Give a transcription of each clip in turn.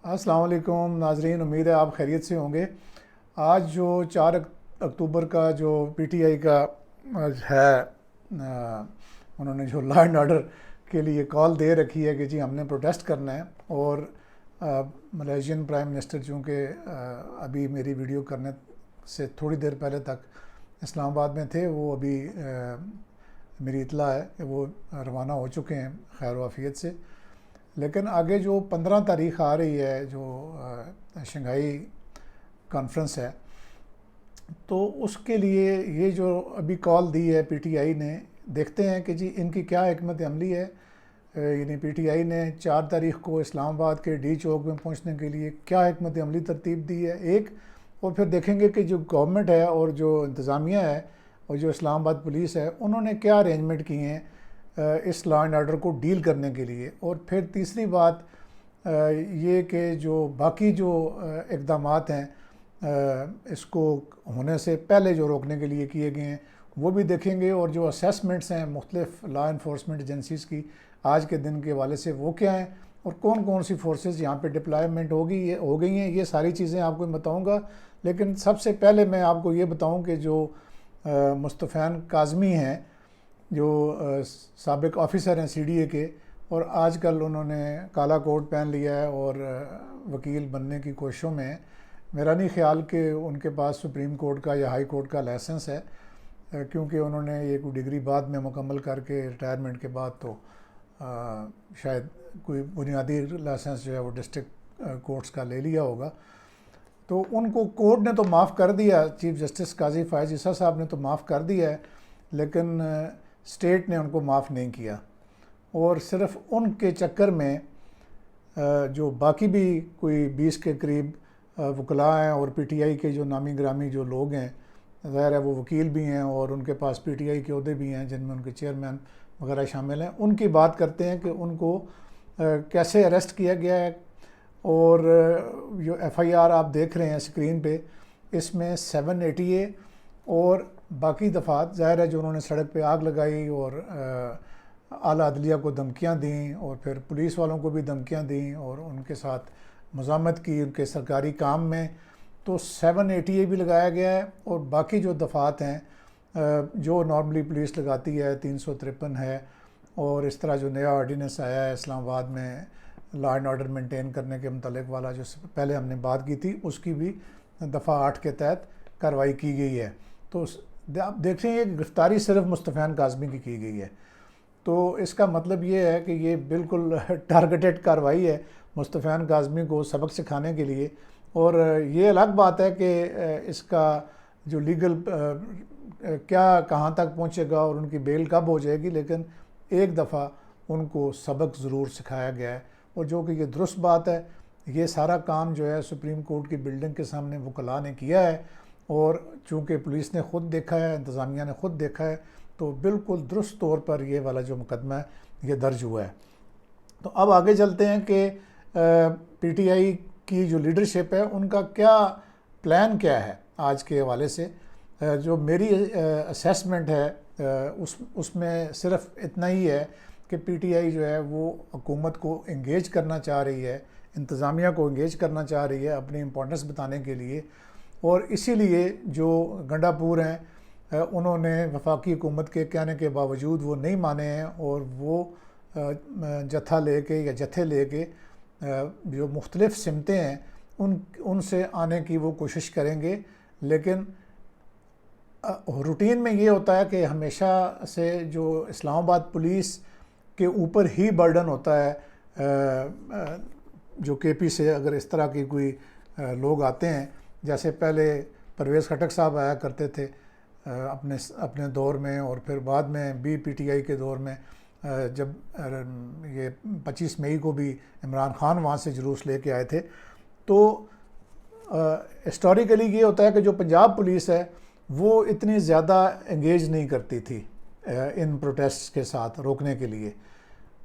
السلام علیکم ناظرین، امید ہے آپ خیریت سے ہوں گے۔ آج جو 4 اکتوبر کا جو پی ٹی آئی کا ہے، انہوں نے جو لا اینڈ آرڈر کے لیے کال دے رکھی ہے کہ جی ہم نے پروٹیسٹ کرنا ہے، اور ملیشین پرائم منسٹر چونکہ ابھی میری ویڈیو کرنے سے تھوڑی دیر پہلے تک اسلام آباد میں تھے، وہ ابھی میری اطلاع ہے کہ وہ روانہ ہو چکے ہیں خیر و عافیت سے۔ لیکن آگے جو 15 تاریخ آ رہی ہے، جو شنگھائی کانفرنس ہے، تو اس کے لیے یہ جو ابھی کال دی ہے پی ٹی آئی نے، دیکھتے ہیں کہ جی ان کی کیا حکمت عملی ہے۔ یعنی پی ٹی آئی نے 4 تاریخ کو اسلام آباد کے ڈی چوک میں پہنچنے کے لیے کیا حکمت عملی ترتیب دی ہے ایک، اور پھر دیکھیں گے کہ جو گورنمنٹ ہے اور جو انتظامیہ ہے اور جو اسلام آباد پولیس ہے، انہوں نے کیا ارینجمنٹ کیے ہیں اس لا اینڈ آرڈر کو ڈیل کرنے کے لیے۔ اور پھر تیسری بات یہ کہ جو باقی جو اقدامات ہیں اس کو ہونے سے پہلے جو روکنے کے لیے کیے گئے ہیں وہ بھی دیکھیں گے، اور جو اسیسمنٹس ہیں مختلف لا انفورسمنٹ ایجنسیز کی آج کے دن کے حوالے سے وہ کیا ہیں، اور کون کون سی فورسز یہاں پہ ڈپلائمنٹ ہو گئی ہیں، یہ ساری چیزیں آپ کو بتاؤں گا۔ لیکن سب سے پہلے میں آپ کو یہ بتاؤں کہ جو مصطفین کاظمی ہیں، جو سابق آفیسر ہیں سی ڈی اے کے، اور آج کل انہوں نے کالا کوٹ پہن لیا ہے اور وکیل بننے کی کوششوں میں ہیں۔ میرا نہیں خیال کہ ان کے پاس سپریم کورٹ کا یا ہائی کورٹ کا لائسنس ہے، کیونکہ انہوں نے یہ کوئی ڈگری بعد میں مکمل کر کے ریٹائرمنٹ کے بعد تو شاید کوئی بنیادی لائسنس جو ہے وہ ڈسٹرکٹ کورٹس کا لے لیا ہوگا۔ تو ان کو کورٹ نے تو معاف کر دیا، چیف جسٹس قاضی فائز عیسیٰ صاحب نے تو معاف کر دیا ہے، لیکن اسٹیٹ نے ان کو معاف نہیں کیا۔ اور صرف ان کے چکر میں جو باقی بھی کوئی 20 کے قریب وکلاء ہیں اور پی ٹی آئی کے جو نامی گرامی جو لوگ ہیں، ظاہر ہے وہ وکیل بھی ہیں اور ان کے پاس پی ٹی آئی کے عہدے بھی ہیں جن میں ان کے چیئرمین وغیرہ شامل ہیں، ان کی بات کرتے ہیں کہ ان کو کیسے اریسٹ کیا گیا ہے۔ اور جو ایف آئی آر آپ دیکھ رہے ہیں اسکرین پہ، اس میں 780 اور باقی دفعات، ظاہر ہے جو انہوں نے سڑک پہ آگ لگائی اور اعلیٰ عدلیہ کو دھمکیاں دیں اور پھر پولیس والوں کو بھی دھمکیاں دیں اور ان کے ساتھ مزاحمت کی ان کے سرکاری کام میں، تو 780 بھی لگایا گیا ہے۔ اور باقی جو دفعات ہیں جو نارملی پولیس لگاتی ہے، 353 ہے، اور اس طرح جو نیا آرڈیننس آیا ہے اسلام آباد میں لا اینڈ آرڈر مینٹین کرنے کے متعلق والا، جو پہلے ہم نے بات کی تھی، اس کی بھی دفعہ 8 کے تحت کارروائی کی گئی ہے۔ تو آپ دیکھ رہے ہیں یہ گرفتاری صرف مصطفین کاظمی کی گئی ہے، تو اس کا مطلب یہ ہے کہ یہ بالکل ٹارگیٹڈ کارروائی ہے مصطفین کاظمی کو سبق سکھانے کے لیے۔ اور یہ الگ بات ہے کہ اس کا جو لیگل کیا کہاں تک پہنچے گا اور ان کی بیل کب ہو جائے گی، لیکن ایک دفعہ ان کو سبق ضرور سکھایا گیا ہے، اور جو کہ یہ درست بات ہے۔ یہ سارا کام جو ہے سپریم کورٹ کی بلڈنگ کے سامنے وکلاء نے کیا ہے، اور چونکہ پولیس نے خود دیکھا ہے، انتظامیہ نے خود دیکھا ہے، تو بالکل درست طور پر یہ والا جو مقدمہ ہے یہ درج ہوا ہے۔ تو اب آگے چلتے ہیں کہ پی ٹی آئی کی جو لیڈرشپ ہے ان کا کیا پلان کیا ہے آج کے حوالے سے۔ جو میری اسیسمنٹ ہے اس میں صرف اتنا ہی ہے کہ پی ٹی آئی جو ہے وہ حکومت کو انگیج کرنا چاہ رہی ہے، انتظامیہ کو انگیج کرنا چاہ رہی ہے اپنی امپورٹنس بتانے کے لیے، اور اسی لیے جو گنڈا پور ہیں انہوں نے وفاقی حکومت کے کہنے کے باوجود وہ نہیں مانے ہیں، اور وہ جتھا لے کے یا جتھے لے کے جو مختلف سمتیں ہیں ان سے آنے کی وہ کوشش کریں گے۔ لیکن روٹین میں یہ ہوتا ہے کہ ہمیشہ سے جو اسلام آباد پولیس کے اوپر ہی برڈن ہوتا ہے، جو کے پی سے اگر اس طرح کی کوئی لوگ آتے ہیں، جیسے پہلے پرویز خٹک صاحب آیا کرتے تھے اپنے دور میں، اور پھر بعد میں بھی پی ٹی آئی کے دور میں جب یہ 25 مئی کو بھی عمران خان وہاں سے جلوس لے کے آئے تھے، تو ہسٹوریکلی یہ ہوتا ہے کہ جو پنجاب پولیس ہے وہ اتنی زیادہ انگیج نہیں کرتی تھی ان پروٹیسٹ کے ساتھ روکنے کے لیے۔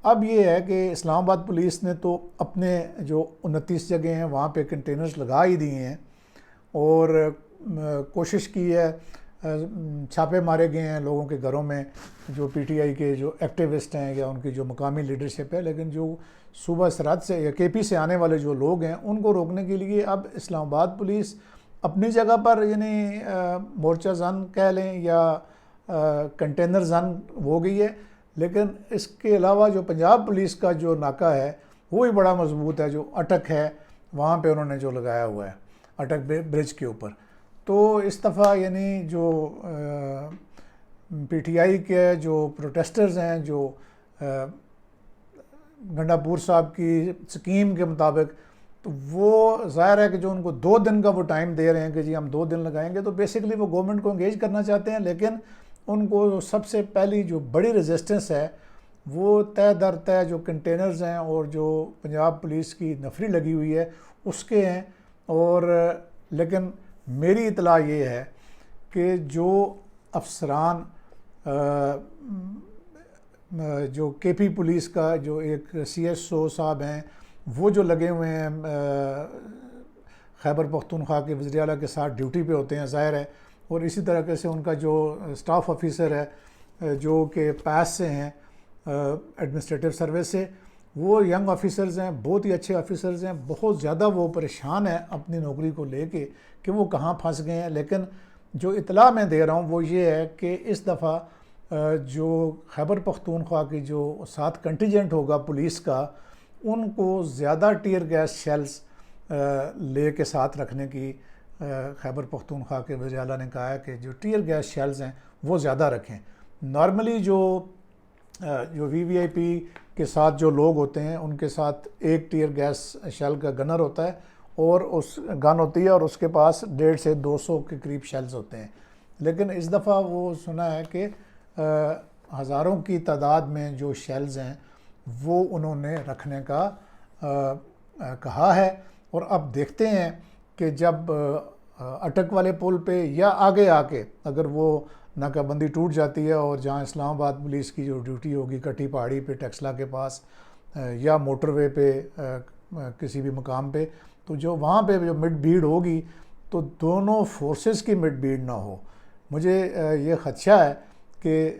اب یہ ہے کہ اسلام آباد پولیس نے تو اپنے جو 29 جگہ ہیں وہاں پہ کنٹینرز لگا ہی دیے ہیں، اور کوشش کی ہے، چھاپے مارے گئے ہیں لوگوں کے گھروں میں جو پی ٹی آئی کے جو ایکٹیوسٹ ہیں یا ان کی جو مقامی لیڈرشپ ہے، لیکن جو صوبہ سرحد سے یا KP سے آنے والے جو لوگ ہیں ان کو روکنے کے لیے اب اسلام آباد پولیس اپنی جگہ پر یعنی مورچہ زن کہہ لیں یا کنٹینر زن ہو گئی ہے، لیکن اس کے علاوہ جو پنجاب پولیس کا جو ناکہ ہے وہ بھی بڑا مضبوط ہے، جو اٹک ہے وہاں پہ انہوں نے جو لگایا ہوا ہے اٹک برج کے اوپر۔ تو اس دفعہ یعنی جو PTI کے جو پروٹیسٹرز ہیں، جو گنڈا پور صاحب کی سکیم کے مطابق، تو وہ ظاہر ہے کہ جو ان کو 2 دن کا وہ ٹائم دے رہے ہیں کہ جی ہم 2 دن لگائیں گے، تو بیسیکلی وہ گورنمنٹ کو انگیج کرنا چاہتے ہیں، لیکن ان کو سب سے پہلی جو بڑی ریزسٹنس ہے وہ تہ در تہ جو کنٹینرز ہیں اور جو پنجاب پولیس کی نفری لگی ہوئی ہے اس کے ہیں۔ اور لیکن میری اطلاع یہ ہے کہ جو افسران جو KP پولیس کا جو ایک CSO صاحب ہیں وہ جو لگے ہوئے ہیں خیبر پختونخوا کے وزیر اعلیٰ کے ساتھ ڈیوٹی پہ ہوتے ہیں ظاہر ہے، اور اسی طریقے سے ان کا جو اسٹاف آفیسر ہے جو کہ پاس سے ہیں ایڈمنسٹریٹو سروس سے، وہ ینگ آفیسرز ہیں، بہت ہی اچھے آفیسرز ہیں، بہت زیادہ وہ پریشان ہیں اپنی نوکری کو لے کے کہ وہ کہاں پھنس گئے ہیں۔ لیکن جو اطلاع میں دے رہا ہوں وہ یہ ہے کہ اس دفعہ جو خیبر پختونخوا کی جو 7 کنٹیجنٹ ہوگا پولیس کا، ان کو زیادہ ٹیئر گیس شیلز لے کے ساتھ رکھنے کی خیبر پختونخوا کے وزیر اعلیٰ نے کہا ہے کہ جو ٹیئر گیس شیلز ہیں وہ زیادہ رکھیں۔ نارملی جو VVIP کے ساتھ جو لوگ ہوتے ہیں ان کے ساتھ ایک ٹیئر گیس شیل کا گنر ہوتا ہے اور اس گن ہوتی ہے اور اس کے پاس 150 سے 200 کے قریب شیلز ہوتے ہیں، لیکن اس دفعہ وہ سنا ہے کہ ہزاروں کی تعداد میں جو شیلز ہیں وہ انہوں نے رکھنے کا کہا ہے۔ اور اب دیکھتے ہیں کہ جب اٹک والے پل پہ یا آگے آ کے اگر وہ ناکہ بندی ٹوٹ جاتی ہے اور جہاں اسلام آباد پولیس کی جو ڈیوٹی ہوگی کٹھی پہاڑی پہ ٹیکسلا کے پاس یا موٹر وے پہ کسی بھی مقام پہ، تو جو وہاں پہ جو مڈ بھیڑ ہوگی تو دونوں فورسز کی مڈ بھیڑ نہ ہو۔ مجھے یہ خدشہ ہے کہ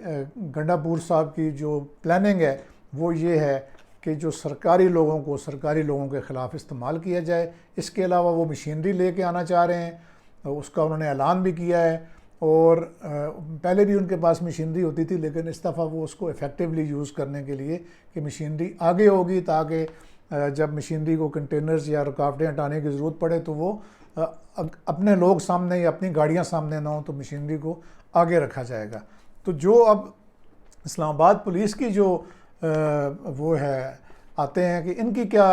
گنڈا پور صاحب کی جو پلاننگ ہے وہ یہ ہے کہ جو سرکاری لوگوں کے خلاف استعمال کیا جائے۔ اس کے علاوہ وہ مشینری لے کے آنا چاہ رہے ہیں، اس کا انہوں نے اعلان بھی کیا ہے، اور پہلے بھی ان کے پاس مشینری ہوتی تھی لیکن اس دفعہ وہ اس کو ایفیکٹولی یوز کرنے کے لیے کہ مشینری آگے ہوگی تاکہ جب مشینری کو کنٹینرز یا رکاوٹیں ہٹانے کی ضرورت پڑے تو وہ اپنے لوگ سامنے یا اپنی گاڑیاں سامنے نہ ہوں، تو مشینری کو آگے رکھا جائے گا۔ تو جو اب اسلام آباد پولیس کی جو وہ ہے آتے ہیں کہ ان کی کیا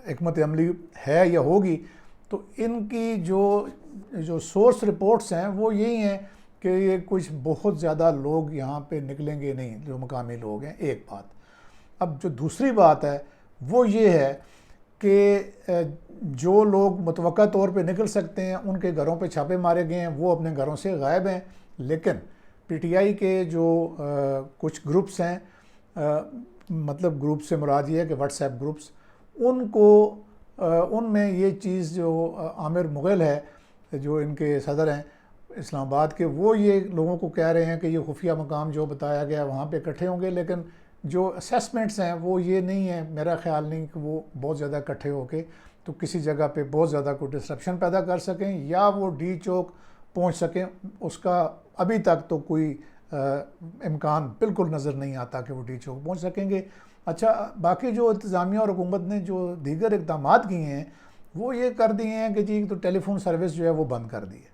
حکمت عملی ہے یا ہوگی، تو ان کی جو سورس رپورٹس ہیں وہ یہی ہیں کہ یہ کچھ بہت زیادہ لوگ یہاں پہ نکلیں گے نہیں جو مقامی لوگ ہیں، ایک بات۔ اب جو دوسری بات ہے وہ یہ ہے کہ جو لوگ متوقع طور پہ نکل سکتے ہیں ان کے گھروں پہ چھاپے مارے گئے ہیں، وہ اپنے گھروں سے غائب ہیں، لیکن PTI کے جو کچھ گروپس ہیں، مطلب گروپ سے مراد یہ ہے کہ واٹس ایپ گروپس، ان میں یہ چیز جو عامر مغل ہے جو ان کے صدر ہیں اسلام آباد کے، وہ یہ لوگوں کو کہہ رہے ہیں کہ یہ خفیہ مقام جو بتایا گیا وہاں پہ اکٹھے ہوں گے، لیکن جو اسیسمنٹس ہیں وہ یہ نہیں ہے، میرا خیال نہیں کہ وہ بہت زیادہ اکٹھے ہو کے تو کسی جگہ پہ بہت زیادہ کوئی ڈسرپشن پیدا کر سکیں یا وہ ڈی چوک پہنچ سکیں۔ اس کا ابھی تک تو کوئی امکان بالکل نظر نہیں آتا کہ وہ ڈی چوک پہنچ سکیں گے۔ اچھا، باقی جو انتظامیہ اور حکومت نے جو دیگر اقدامات کیے ہیں وہ یہ کر دیے ہیں کہ جی تو ٹیلی فون سروس جو ہے وہ بند کر دی ہے۔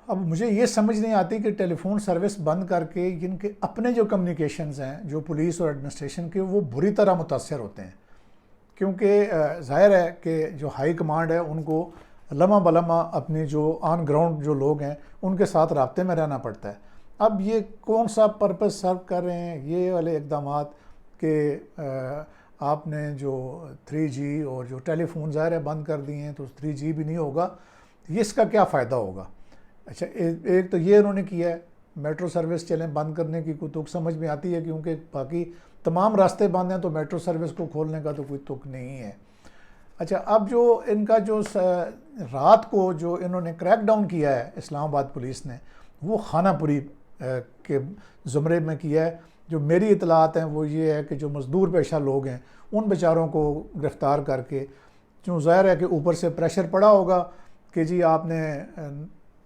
اب مجھے یہ سمجھ نہیں آتی کہ ٹیلی فون سروس بند کر کے جن کے اپنے جو کمیونیکیشنز ہیں جو پولیس اور ایڈمنسٹریشن کے، وہ بری طرح متاثر ہوتے ہیں، کیونکہ ظاہر ہے کہ جو ہائی کمانڈ ہے ان کو لمحہ بلمحہ اپنی جو آن گراؤنڈ جو لوگ ہیں ان کے ساتھ رابطے میں رہنا پڑتا ہے۔ اب یہ کون سا پرپس سرو کر رہے ہیں یہ والے اقدامات کہ آپ نے جو 3G اور جو ٹیلی فون ظاہر ہے بند کر دیے ہیں تو 3G بھی نہیں ہوگا، یہ اس کا کیا فائدہ ہوگا؟ اچھا، ایک تو یہ انہوں نے کیا ہے، میٹرو سروس چلیں بند کرنے کی کوئی تک سمجھ میں آتی ہے کیونکہ باقی تمام راستے بند ہیں تو میٹرو سروس کو کھولنے کا تو کوئی تک نہیں ہے۔ اچھا، اب جو ان کا جو رات کو جو انہوں نے کریک ڈاؤن کیا ہے اسلام آباد پولیس نے، وہ خانہ پوری کے زمرے میں کیا ہے، جو میری اطلاعات ہیں وہ یہ ہے کہ جو مزدور پیشہ لوگ ہیں ان بیچاروں کو گرفتار کر کے، چوں ظاہر ہے کہ اوپر سے پریشر پڑا ہوگا کہ جی آپ نے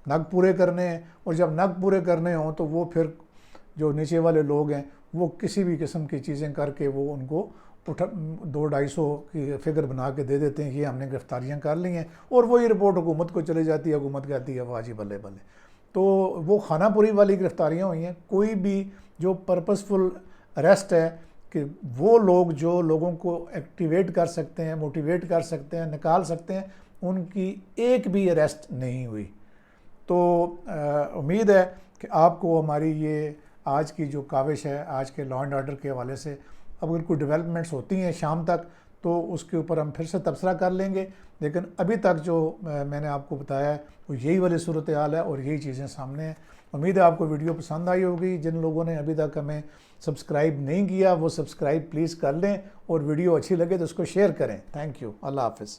نگ پورے کرنے ہیں، اور جب نگ پورے کرنے ہوں تو وہ پھر جو نیچے والے لوگ ہیں وہ کسی بھی قسم کی چیزیں کر کے وہ ان کو 200-250 کی فگر بنا کے دے دیتے ہیں کہ ہم نے گرفتاریاں کر لی ہیں، اور وہی رپورٹ حکومت کو چلی جاتی ہے، حکومت کہتی ہے واہ جی بلے بلے۔ تو وہ خانہ پوری والی گرفتاریاں ہوئی ہیں۔ کوئی بھی جو پرپسفل اریسٹ ہے کہ وہ لوگ جو لوگوں کو ایکٹیویٹ کر سکتے ہیں، موٹیویٹ کر سکتے ہیں، نکال سکتے ہیں، ان کی ایک بھی اریسٹ نہیں ہوئی۔ تو امید ہے کہ آپ کو ہماری یہ آج کی جو کاوش ہے، آج کے لا اینڈ آرڈر کے حوالے سے، اگر کوئی ڈیولپمنٹس ہوتی ہیں شام تک تو اس کے اوپر ہم پھر سے تبصرہ کر لیں گے، لیکن ابھی تک جو میں نے آپ کو بتایا ہے وہ یہی والی صورتحال ہے اور یہی چیزیں سامنے ہیں۔ امید ہے آپ کو ویڈیو پسند آئی ہوگی۔ جن لوگوں نے ابھی تک ہمیں سبسکرائب نہیں کیا وہ سبسکرائب پلیز کر لیں، اور ویڈیو اچھی لگے تو اس کو شیئر کریں۔ تھینک یو، اللہ حافظ۔